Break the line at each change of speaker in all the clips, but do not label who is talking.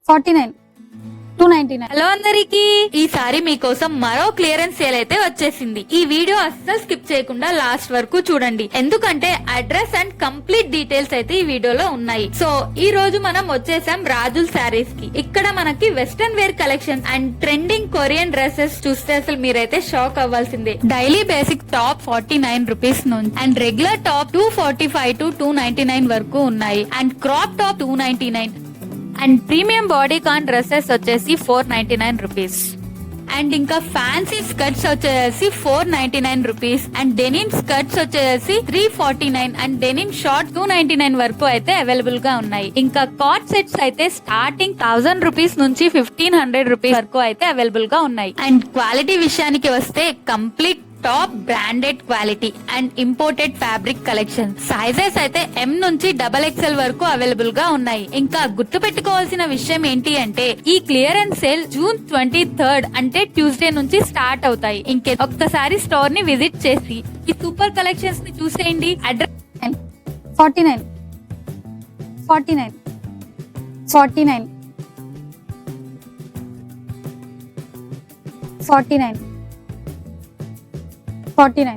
49, 299.
Hello అందరికి, ఈసారి మీకోసం మరో క్లియరెన్స్ సేల్ అయితే వచ్చేసింది. ఈ వీడియో అస్సలు స్కిప్ చేయకుండా లాస్ట్ వరకు చూడండి, ఎందుకంటే అడ్రస్ అండ్ కంప్లీట్ డీటెయిల్స్ అయితే ఈ వీడియోలో ఉన్నాయి. సో ఈ రోజు మనం వచ్చేసాం రాజుల్ శారీస్ కి. ఇక్కడ మనకి western wear collection and trending Korean dresses చూస్తే అసలు మీరైతే షాక్ అవ్వాల్సిందే. డైలీ బేసిక్ టాప్ 49 రూపీస్ నుంచి అండ్ రెగ్యులర్ టాప్ 245 to 299 వరకు ఉన్నాయి. And crop top 299 and premium bodycon dresses వచ్చేసి 499 రూపీస్. అండ్ ఇంకా ఫ్యాన్సీ స్కర్ట్స్ వచ్చేసి 499 రూపీస్. అండ్ డెనిమ్ స్కర్ట్స్ వచ్చేసి 349 అండ్ డెనిమ్ షార్ట్ 299 వరకు అయితే అవైలబుల్ గా ఉన్నాయి. ఇంకా కార్డ్ సెట్స్ అయితే స్టార్టింగ్ 1000 రూపీస్ నుంచి 1500 రూపీస్ వరకు అయితే అవైలబుల్ గా ఉన్నాయి. అండ్ క్వాలిటీ విషయానికి వస్తే complete top branded quality and imported fabric collection. Sizes అయితే M నుంచి XXL వరకు అవైలబుల్ గా ఉన్నాయి. ఇంకా గుర్తు పెట్టుకోవాల్సిన విషయం ఏంటి అంటే ఈ క్లియరెన్స్ సేల్ June 23rd అంటే ట్యూస్డే నుంచి స్టార్ట్ అవుతాయి. ఒక్కసారి స్టోర్ ని విజిట్ చేసి ఈ సూపర్ కలెక్షన్స్ ని చూసేయండి. Address
49, 49, 49, 49, 49,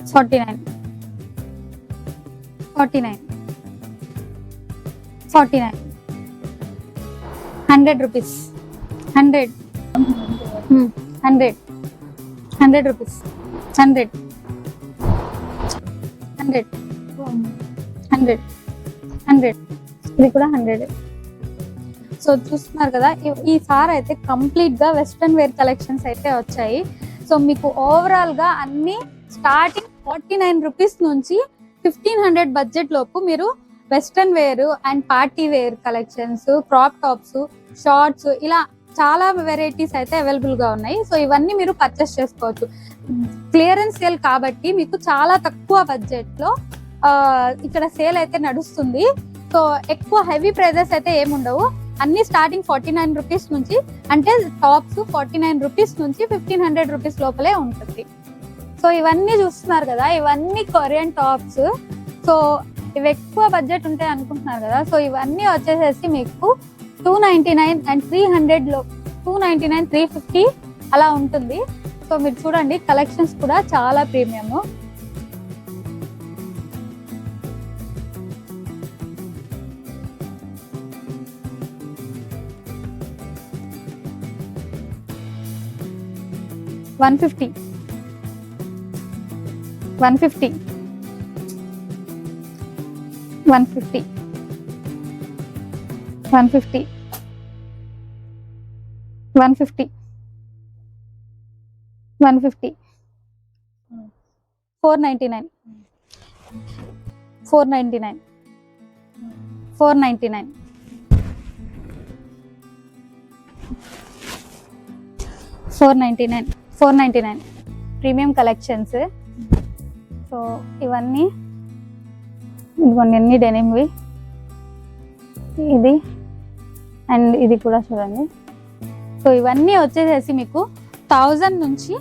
49, 49, 49, 100 rupees, 100, 100, 100 rupees, 100, 100, 100, 100. ఇది కూడా 100. సో చూస్తున్నారు కదా, ఈసారి అయితే కంప్లీట్ గా వెస్ట్రన్ వేర్ కలెక్షన్స్ అయితే వచ్చాయి. సో మీకు ఓవరాల్ గా అన్ని స్టార్టింగ్ 49 రూపీస్ నుంచి 1500 బడ్జెట్ లోపు మీరు western wear and party wear collections, crop tops, shorts, ఇలా చాలా వెరైటీస్ అయితే అవైలబుల్ గా ఉన్నాయి. సో ఇవన్నీ మీరు పర్చేస్ చేసుకోవచ్చు. క్లియరెన్స్ సేల్ కాబట్టి మీకు చాలా తక్కువ బడ్జెట్ లో ఇక్కడ సేల్ అయితే నడుస్తుంది. సో ఎక్కువ హెవీ ప్రైజెస్ అయితే ఏముండవు. అన్ని స్టార్టింగ్ 49 రూపీస్ నుంచి, అంటే టాప్స్ 49 రూపీస్ నుంచి 1500 రూపీస్ లోపలే ఉంటుంది. సో ఇవన్నీ చూస్తున్నారు కదా, ఇవన్నీ కొరియన్ టాప్స్. సో ఇవి ఎక్కువ బడ్జెట్ ఉంటాయి అనుకుంటున్నారు కదా. సో ఇవన్నీ వచ్చేసేసి మీకు 299 అండ్ 300 లో 299, 350 అలా ఉంటుంది. సో మీరు చూడండి, కలెక్షన్స్ కూడా చాలా ప్రీమియం. $150, $150, $150, $150, $150, $150, $499, $499, $499, $499, $499 premium collections. సో ఇవన్నీ ఇవన్నీ డెనిమ్వి, ఇది అండ్ ఇది కూడా చూడండి. సో ఇవన్నీ వచ్చేసేసి మీకు 1000 నుంచి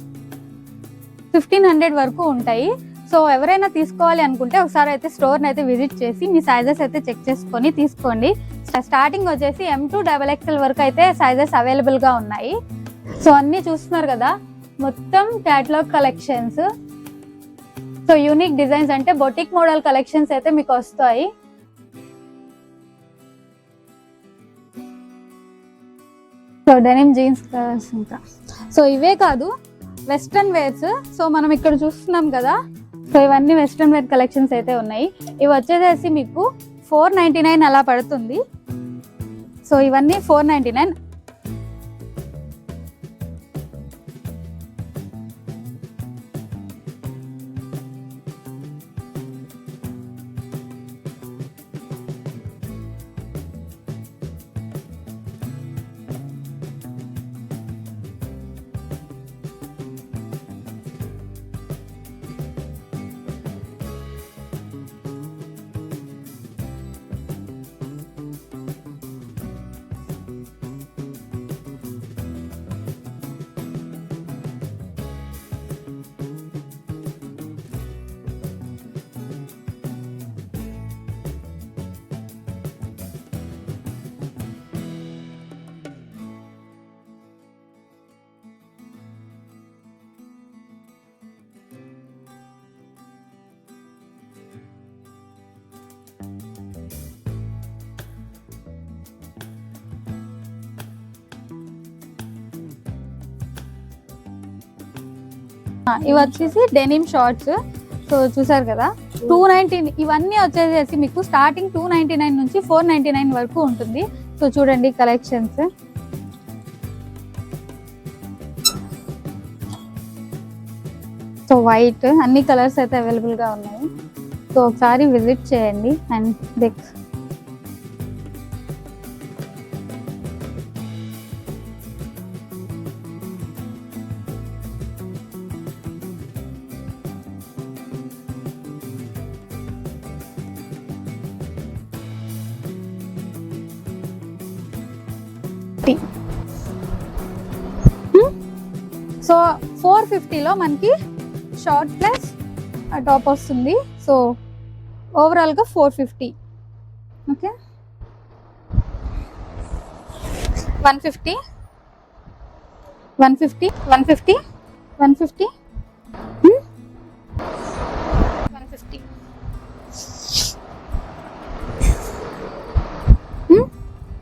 1500 వరకు ఉంటాయి. సో ఎవరైనా తీసుకోవాలి అనుకుంటే ఒకసారి అయితే స్టోర్ని అయితే విజిట్ చేసి మీ సైజెస్ అయితే చెక్ చేసుకొని తీసుకోండి. స్టార్టింగ్ వచ్చేసి M to XXL వరకు అయితే సైజెస్ అవైలబుల్గా ఉన్నాయి. సో అన్నీ చూస్తున్నారు కదా, మొత్తం catalogue collections. So unique designs అంటే బొటిక్ మోడల్ కలెక్షన్స్ అయితే మీకు వస్తాయి. సో డెనిమ్ జీన్స్ కలర్స్ ఇంకా. సో ఇవే కాదు, వెస్ట్రన్ వేర్స్. సో మనం ఇక్కడ చూస్తున్నాం కదా, సో ఇవన్నీ వెస్ట్రన్ వేర్ కలెక్షన్స్ అయితే ఉన్నాయి. ఇవి వచ్చేసేసి మీకు 499 అలా పడుతుంది. సో ఇవన్నీ 499. ఇవి వచ్చేసి డెనిమ్ షార్ట్స్. సో చూసారు కదా 290. ఇవన్నీ వచ్చేసి మీకు స్టార్టింగ్ 299 నుంచి 499 వరకు ఉంటుంది. సో చూడండి కలెక్షన్స్. సో వైట్ అన్ని కలర్స్ అయితే అవైలబుల్ గా ఉన్నాయి. సో ఒకసారి విజిట్ చేయండి అండ్ దిక్. సో 450లో మనకి షార్ట్ ప్లస్ టాప్ వస్తుంది. సో ఓవరాల్ గా 450. ఓకే 150 150 150 150 150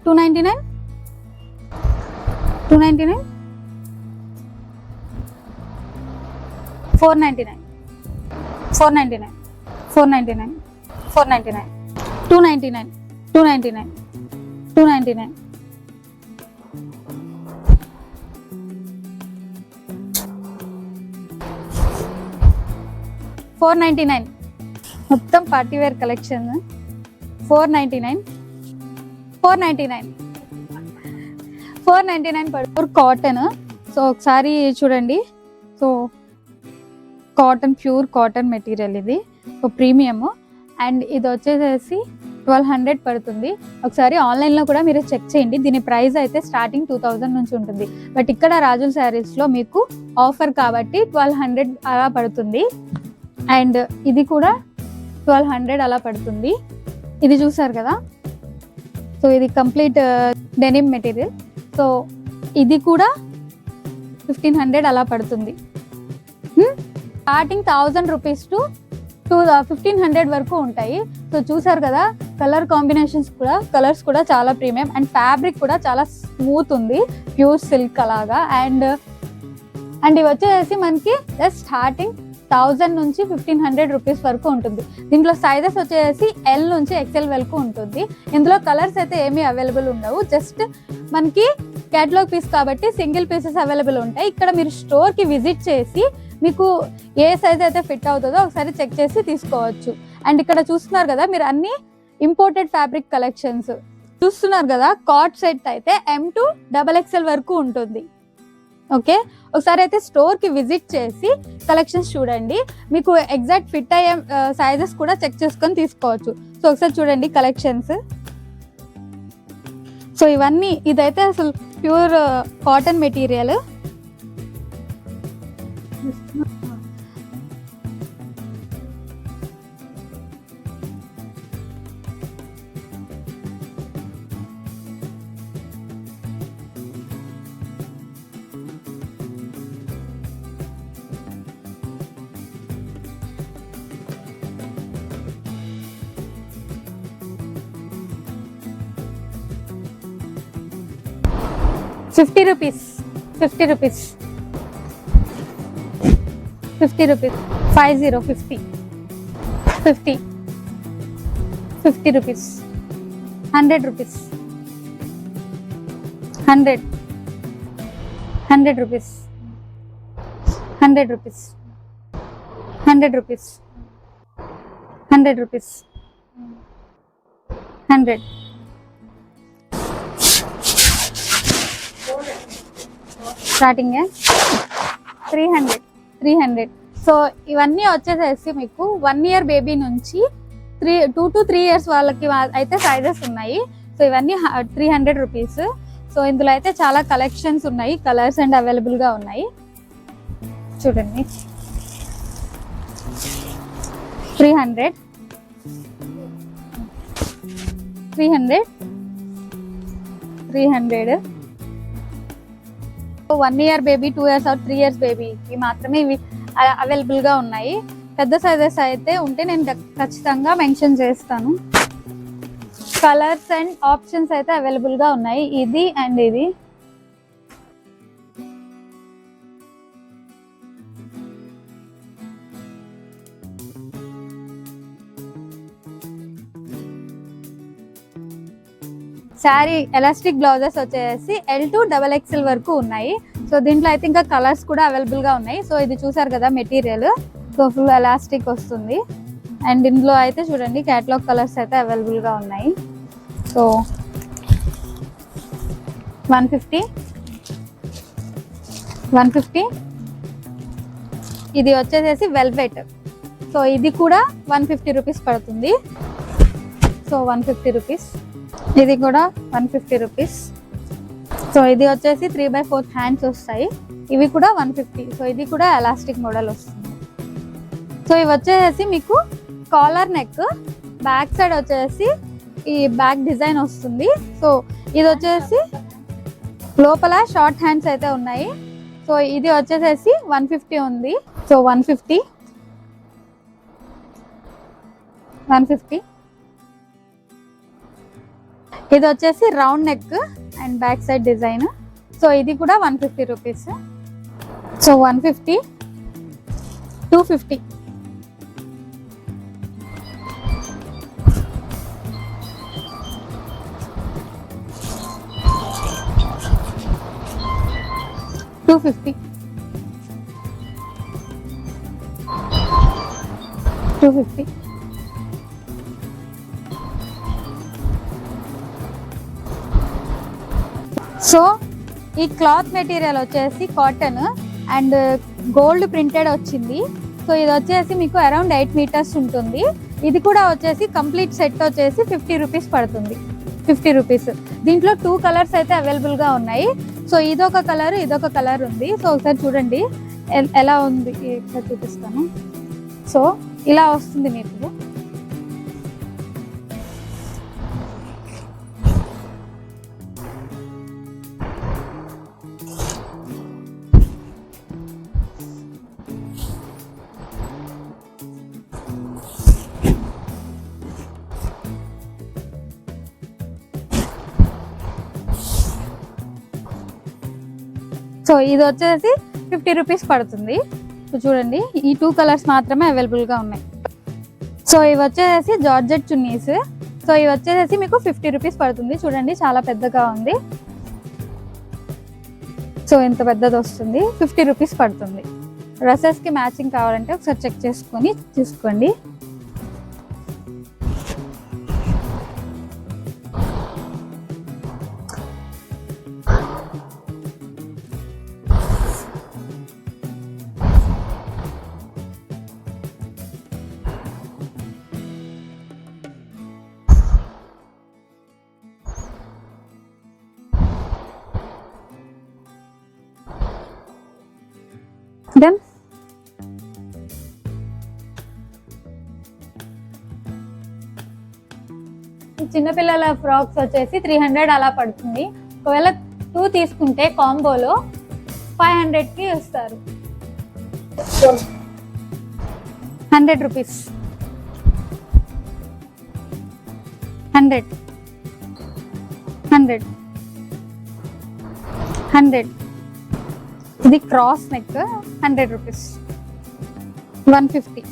299 299 499 499 499 499 299 299 299 499 మొత్తం party wear collection 499 499 cotton. So ఒకసారి చూడండి. So cotton, pure cotton material ఇది. So premium. అండ్ ఇది వచ్చేసేసి 1200 పడుతుంది. ఒకసారి ఆన్లైన్లో కూడా మీరు చెక్ చేయండి. దీని ప్రైస్ అయితే స్టార్టింగ్ 2000 నుంచి ఉంటుంది. బట్ ఇక్కడ రాజుల్ శారీస్లో మీకు ఆఫర్ కాబట్టి 1200 అలా పడుతుంది. అండ్ ఇది కూడా 1200 అలా పడుతుంది. ఇది చూసారు కదా. సో ఇది కంప్లీట్ డెనిమ్ మెటీరియల్. సో ఇది కూడా 1500 అలా పడుతుంది. స్టార్టింగ్ 1000 రూపీస్ టు 1500 వరకు ఉంటాయి. సో చూసారు కదా కలర్ కాంబినేషన్స్ కూడా, కలర్స్ కూడా చాలా ప్రీమియం అండ్ ఫ్యాబ్రిక్ కూడా చాలా స్మూత్ ఉంది, ప్యూర్ సిల్క్ అలాగా. అండ్ ఇవి వచ్చేసి మనకి జస్ట్ స్టార్టింగ్ 1000 నుంచి 1500 రూపీస్ వరకు ఉంటుంది. దీంట్లో సైజెస్ వచ్చేసి ఎల్ నుంచి ఎక్సెల్ వరకు ఉంటుంది. ఇందులో కలర్స్ అయితే ఏమీ అవైలబుల్ ఉండవు. జస్ట్ మనకి క్యాటలాగ్ పీస్ కాబట్టి సింగిల్ పీసెస్ అవైలబుల్ ఉంటాయి. ఇక్కడ మీరు స్టోర్కి విజిట్ చేసి మీకు ఏ సైజ్ అయితే ఫిట్ అవుతుందో ఒకసారి చెక్ చేసి తీసుకోవచ్చు. అండ్ ఇక్కడ చూస్తున్నారు కదా మీరు అన్ని ఇంపోర్టెడ్ ఫ్యాబ్రిక్ కలెక్షన్స్ చూస్తున్నారు కదా. కార్డ్ సెట్ అయితే M to XXL వరకు ఉంటుంది. ఓకే ఒకసారి అయితే స్టోర్కి విజిట్ చేసి కలెక్షన్స్ చూడండి. మీకు ఎగ్జాక్ట్ ఫిట్ అయ్యే సైజెస్ కూడా చెక్ చేసుకొని తీసుకోవచ్చు. సో ఒకసారి చూడండి కలెక్షన్స్. సో ఇవన్నీ ఇదైతే అసలు pure cotton material. ₹50 50 rupees 50 rupees 50 50 50 50 rupees 100 rupees 100 100 rupees 100 rupees 100 rupees 100 rupees 100 starting 300. So ఇవన్నీ వచ్చేసేసి మీకు 1 year బేబీ నుంచి 2 to 3 years వాళ్ళకి అయితే సైజెస్ ఉన్నాయి. సో ఇవన్నీ 300 రూపీస్. సో ఇందులో అయితే చాలా కలెక్షన్స్ ఉన్నాయి, కలర్స్ అండ్ అవైలబుల్ గా ఉన్నాయి. చూడండి 300 1 year baby, 2 years or 3 years బేబీకి మాత్రమే ఇవి అవైలబుల్ గా ఉన్నాయి. పెద్ద సైజెస్ అయితే ఉంటే నేను ఖచ్చితంగా మెన్షన్ చేస్తాను. కలర్స్ అండ్ ఆప్షన్స్ అయితే అవైలబుల్ గా ఉన్నాయి. ఇది అండ్ ఇది. శారీ ఎలాస్టిక్ బ్లౌజెస్ వచ్చేసి L to XXL వరకు ఉన్నాయి. సో దీంట్లో అయితే ఇంకా కలర్స్ కూడా అవైలబుల్ గా ఉన్నాయి. సో ఇది చూసారు కదా మెటీరియల్, సో ఫుల్ ఎలాస్టిక్ వస్తుంది. అండ్ ఇందులో అయితే చూడండి క్యాటలాగ్ కలర్స్ అయితే అవైలబుల్ గా ఉన్నాయి. సో 150 ఇది వచ్చేసేసి వెల్వెట్. సో ఇది కూడా 150 రూపీస్ పడుతుంది. So 150 rupees. ఇది కూడా 150 రూపీస్. సో ఇది వచ్చేసి 3/4 హ్యాండ్స్ వస్తాయి, ఇవి కూడా 150. సో ఇది కూడా ఎలాస్టిక్ మోడల్ వస్తుంది. సో ఇవి వచ్చేసి మీకు కాలర్ నెక్, బ్యాక్ సైడ్ వచ్చేసి ఈ బ్యాక్ డిజైన్ వస్తుంది. సో ఇది వచ్చేసి లోపల షార్ట్ హ్యాండ్స్ అయితే ఉన్నాయి. సో ఇది వచ్చేసేసి 150 ఉంది. సో 150 ఇది వచ్చేసి round neck and back side design. So ఇది కూడా 150 రూపీస్. సో 150, 250. $250. సో ఈ క్లాత్ మెటీరియల్ వచ్చేసి కాటన్ అండ్ గోల్డ్ ప్రింటెడ్ వచ్చింది. సో ఇది వచ్చేసి మీకు అరౌండ్ 8 మీటర్స్ ఉంటుంది. ఇది కూడా వచ్చేసి కంప్లీట్ సెట్ వచ్చేసి 50 రూపీస్ పడుతుంది. 50 రూపీస్. దీంట్లో 2 కలర్స్ అయితే అవైలబుల్ గా ఉన్నాయి. సో ఇదొక కలర్, ఇదొక కలర్ ఉంది. సో ఒకసారి చూడండి ఎలా ఉంది, ఒకసారి చూపిస్తాను. సో ఇలా వస్తుంది మీకు. సో ఇది వచ్చేసి 50 రూపీస్ పడుతుంది. సో చూడండి ఈ 2 కలర్స్ మాత్రమే అవైలబుల్ గా ఉన్నాయి. సో ఇవి వచ్చేసి జార్జెట్ చున్నీస్. సో ఇవి వచ్చేసి మీకు 50 రూపీస్ పడుతుంది. చూడండి చాలా పెద్దగా ఉంది. సో ఇంత పెద్దది వస్తుంది, 50 రూపీస్ పడుతుంది. డ్రెస్సెస్ కి మ్యాచింగ్ కావాలంటే ఒకసారి చెక్ చేసుకొని తీసుకోండి. Done. చిన్నపిల్లల ఫ్రాక్స్ వచ్చేసి 300 అలా పడుతుంది. ఒకవేళ 2 తీసుకుంటే కాంబోలో 500 కి ఇస్తారు. 100 రూపీస్. 100. ఇది క్రాస్ నెక్ 100 రూపీస్. 150.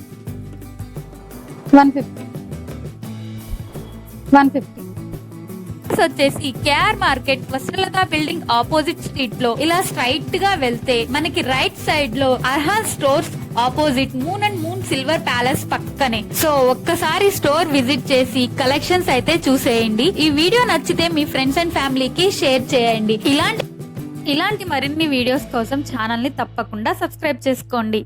వచ్చేసి KR market Vastralatha building opposite street లో ఇలా స్ట్రైట్ గా వెళ్తే మనకి రైట్ సైడ్ లో Arhaan stores opposite Moon and Moon silver palace పక్కనే. సో ఒక్కసారి స్టోర్ విజిట్ చేసి కలెక్షన్స్ అయితే చూసేయండి. ఈ వీడియో నచ్చితే మీ ఫ్రెండ్స్ అండ్ ఫ్యామిలీకి షేర్ చేయండి. ఇలాంటి మరిన్ని వీడియోస్ కోసం ఛానల్ ని తప్పకుండా సబ్స్క్రైబ్ చేసుకోండి.